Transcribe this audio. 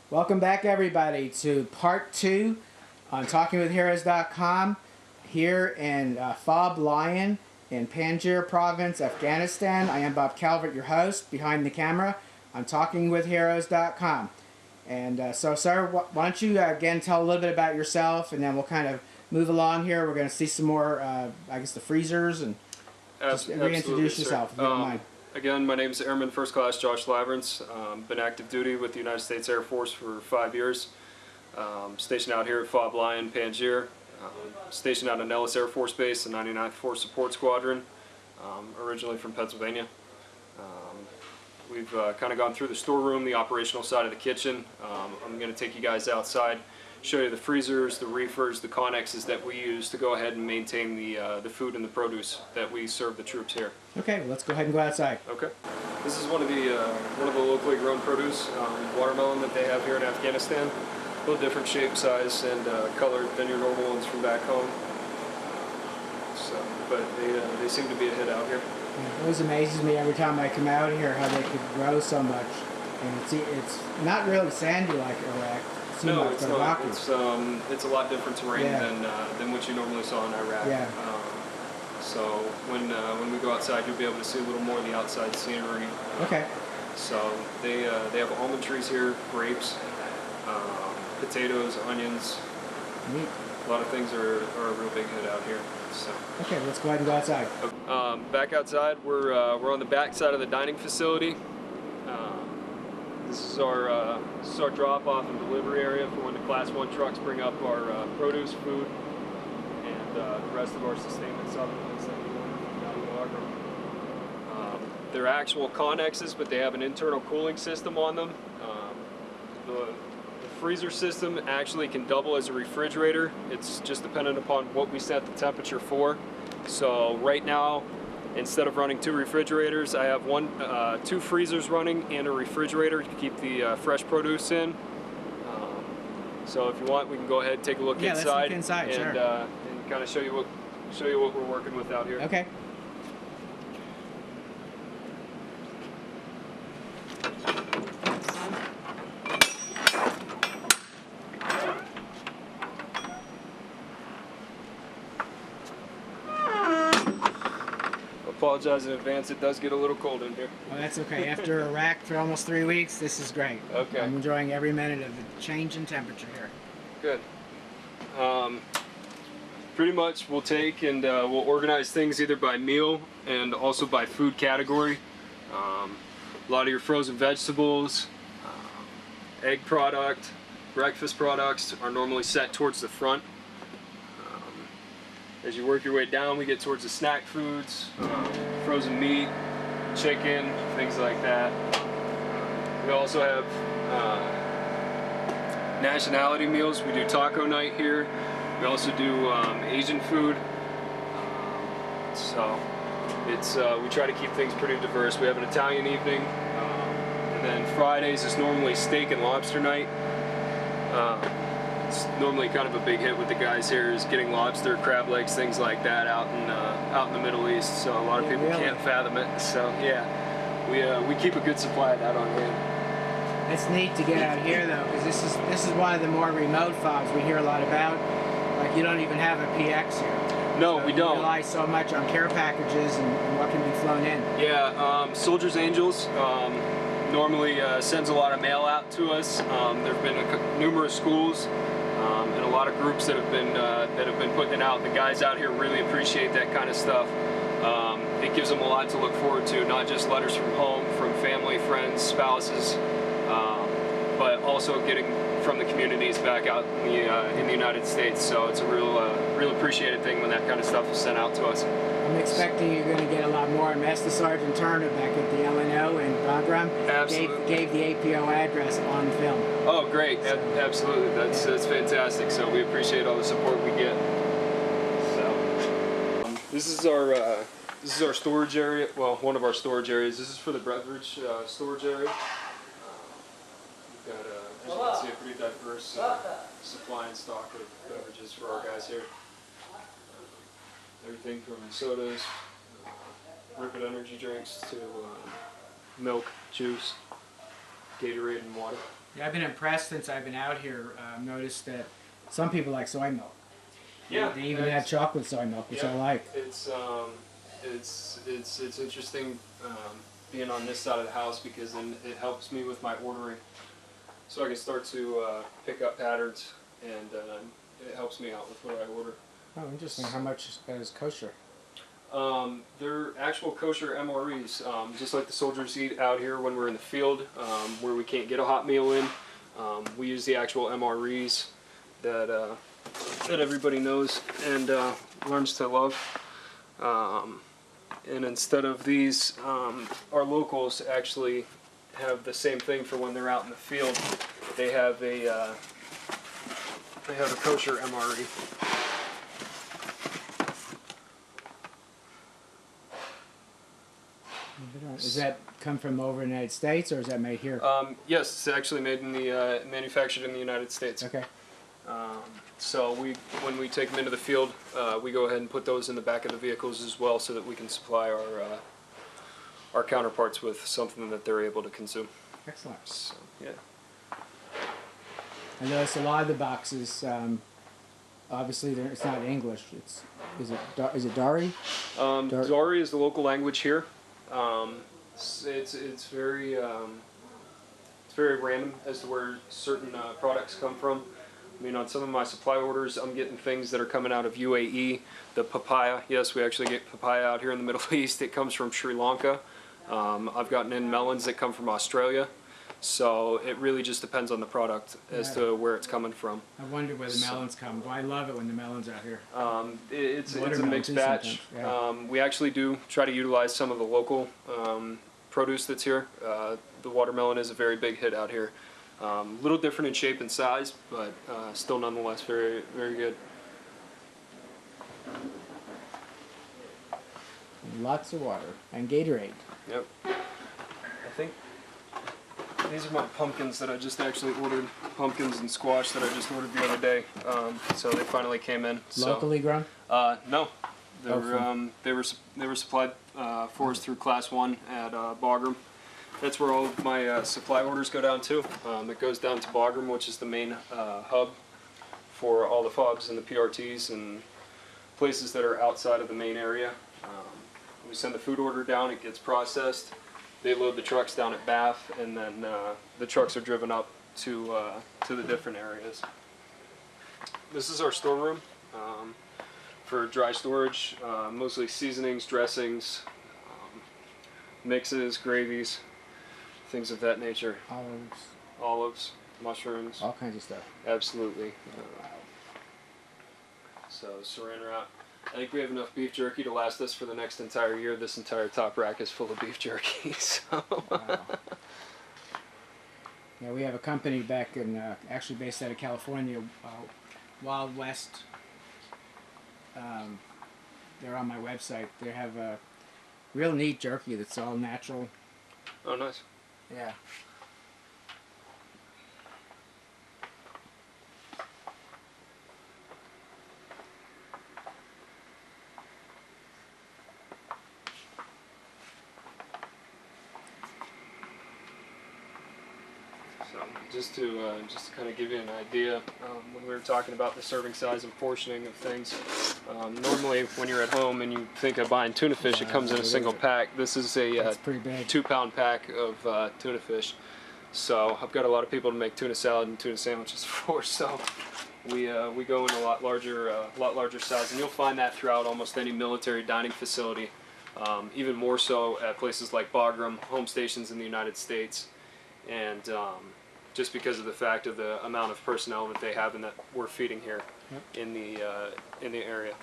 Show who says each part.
Speaker 1: Welcome back, everybody, to part 2 on TalkingWithHeroes.com here in FOB Lion in Panjshir Province, Afghanistan. I am Bob Calvert, your host, behind the camera on TalkingWithHeroes.com. And so, sir, why don't you again tell a little bit about yourself, and then we'll kind of move along here. We're going to see some more, I guess, the freezers, and just reintroduce yourself, if you don't mind.
Speaker 2: Again, my name is Airman First Class Josh Lavrinc. Been active duty with the United States Air Force for 5 years. Stationed out here at FOB Lion, Panjshir. Stationed out at Nellis Air Force Base, the 99th Force Support Squadron. Originally from Pennsylvania. We've kind of gone through the storeroom, the operational side of the kitchen. I'm going to take you guys outside, show you the freezers, the reefers, the connexes that we use to go ahead and maintain the food and the produce that we serve the troops here.
Speaker 1: Okay, well, let's go ahead and go outside.
Speaker 2: Okay. This is one of the locally grown produce, watermelon that they have here in Afghanistan. A little different shape, size, and color than your normal ones from back home. So, but they seem to be a hit out here.
Speaker 1: It always amazes me every time I come out here how they could grow so much. And it's not really sandy like Iraq.
Speaker 2: No, it's not. It's a lot different terrain than what you normally saw in Iraq.
Speaker 1: Yeah.
Speaker 2: So when we go outside, you'll be able to see a little more of the outside scenery.
Speaker 1: Okay.
Speaker 2: So they have almond trees here, grapes, potatoes, onions.
Speaker 1: Neat.
Speaker 2: A lot of things are a real big hit out here. So.
Speaker 1: Okay, let's go ahead and go outside.
Speaker 2: Back outside, we're on the back side of the dining facility. This is our drop-off and delivery area for when the Class 1 trucks bring up our produce, food, and the rest of our sustainment supplements that we order from down the water. They're actual connexes, but they have an internal cooling system on them. The freezer system actually can double as a refrigerator. It's just dependent upon what we set the temperature for. So right now, instead of running 2 refrigerators, I have 2 freezers running and a refrigerator to keep the fresh produce in. So if you want, we can go ahead and take a look inside.
Speaker 1: Let's look inside,
Speaker 2: and,
Speaker 1: sure.
Speaker 2: And kind of show you what we're working with out here.
Speaker 1: Okay.
Speaker 2: Apologize in advance, it does get a little cold in here.
Speaker 1: Well, that's okay. After Iraq for almost 3 weeks, this is great.
Speaker 2: Okay.
Speaker 1: I'm enjoying every minute of the change in temperature here.
Speaker 2: Good. Pretty much we'll take and we'll organize things either by meal and also by food category. A lot of your frozen vegetables, egg product, breakfast products are normally set towards the front. As you work your way down, we get towards the snack foods, frozen meat, chicken, things like that. We also have nationality meals. We do taco night here. We also do Asian food. So we try to keep things pretty diverse. We have an Italian evening, and then Fridays is normally steak and lobster night. It's normally kind of a big hit with the guys here is getting lobster, crab legs, things like that out in the Middle East. So a lot of people can't fathom it. So yeah, we keep a good supply of that on hand.
Speaker 1: It's neat to get out here though, because this is one of the more remote FOBs we hear a lot about. Like you don't even have a PX here.
Speaker 2: No,
Speaker 1: so
Speaker 2: we don't.
Speaker 1: We rely so much on care packages and what can be flown in.
Speaker 2: Yeah, Soldiers Angels normally sends a lot of mail out to us. There have been numerous schools. And a lot of groups that have been putting it out. The guys out here really appreciate that kind of stuff. It gives them a lot to look forward to, not just letters from home, from family, friends, spouses, but also getting from the communities back out in the United States. So it's a real appreciated thing when that kind of stuff is sent out to us.
Speaker 1: I'm expecting you're going to get a lot more. Master Sergeant Turner back at the LNO in Bagram gave the APO address on film.
Speaker 2: Oh, great! Absolutely, that's fantastic. So we appreciate all the support we get. So this is our storage area. Well, one of our storage areas. This is for the beverage storage area. We've got, as you can see, a pretty diverse supply and stock of beverages for our guys here. Everything from sodas, liquid energy drinks to milk, juice, Gatorade, and water.
Speaker 1: Yeah, I've been impressed since I've been out here. Noticed that some people like soy milk.
Speaker 2: Yeah,
Speaker 1: They even have chocolate soy milk, which I like.
Speaker 2: It's interesting being on this side of the house because then it helps me with my ordering, so I can start to pick up patterns, and it helps me out with what I order.
Speaker 1: Oh, interesting. How much is kosher?
Speaker 2: They're actual kosher MREs, just like the soldiers eat out here when we're in the field, where we can't get a hot meal in. We use the actual MREs that everybody knows and learns to love. And instead of these, our locals actually have the same thing for when they're out in the field. They have a kosher MRE.
Speaker 1: Does that come from over in the United States, or is that made here?
Speaker 2: Yes, it's actually made in the manufactured in the United States.
Speaker 1: Okay.
Speaker 2: So when we take them into the field, we go ahead and put those in the back of the vehicles as well, so that we can supply our counterparts with something that they're able to consume.
Speaker 1: Excellent.
Speaker 2: So, yeah.
Speaker 1: I noticed a lot of the boxes. Obviously, it's not English. Is it Dari?
Speaker 2: Dari is the local language here. It's very random as to where certain products come from. I mean, on some of my supply orders, I'm getting things that are coming out of UAE. The papaya, yes, we actually get papaya out here in the Middle East. It comes from Sri Lanka. I've gotten in melons that come from Australia. So it really just depends on the product as to where it's coming from.
Speaker 1: I wonder where the melons come. Well, I love it when the melons are out here.
Speaker 2: It's a mixed batch.
Speaker 1: Yeah.
Speaker 2: We actually do try to utilize some of the local produce that's here. The watermelon is a very big hit out here. A little different in shape and size, but still nonetheless very, very good.
Speaker 1: And lots of water and Gatorade.
Speaker 2: Yep. I think these are my pumpkins that I just actually ordered. Pumpkins and squash that I just ordered the other day. So they finally came in.
Speaker 1: Locally grown?
Speaker 2: No. They were supplied for us through Class 1 at Bagram. That's where all of my supply orders go down to. It goes down to Bagram, which is the main hub for all the FOBs and the PRTs and places that are outside of the main area. We send the food order down, it gets processed. They load the trucks down at Bath, and then the trucks are driven up to the different areas. This is our storeroom for dry storage, mostly seasonings, dressings, mixes, gravies, things of that nature. Olives, mushrooms.
Speaker 1: All kinds of stuff.
Speaker 2: Absolutely. So saran wrap. I think we have enough beef jerky to last us for the next entire year. This entire top rack is full of beef jerky. So.
Speaker 1: Wow. Yeah, we have a company back in, actually based out of California, Wild West. They're on my website. They have a real neat jerky that's all natural.
Speaker 2: Oh, nice.
Speaker 1: Yeah.
Speaker 2: So just to kind of give you an idea, when we were talking about the serving size and portioning of things, normally when you're at home and you think of buying tuna fish, it comes in a single pack. This is a 2-pound pack of tuna fish. So I've got a lot of people to make tuna salad and tuna sandwiches for. So we go in a lot larger size, and you'll find that throughout almost any military dining facility. Even more so at places like Bagram, home stations in the United States, and just because of the fact of the amount of personnel that they have and that we're feeding here in the area.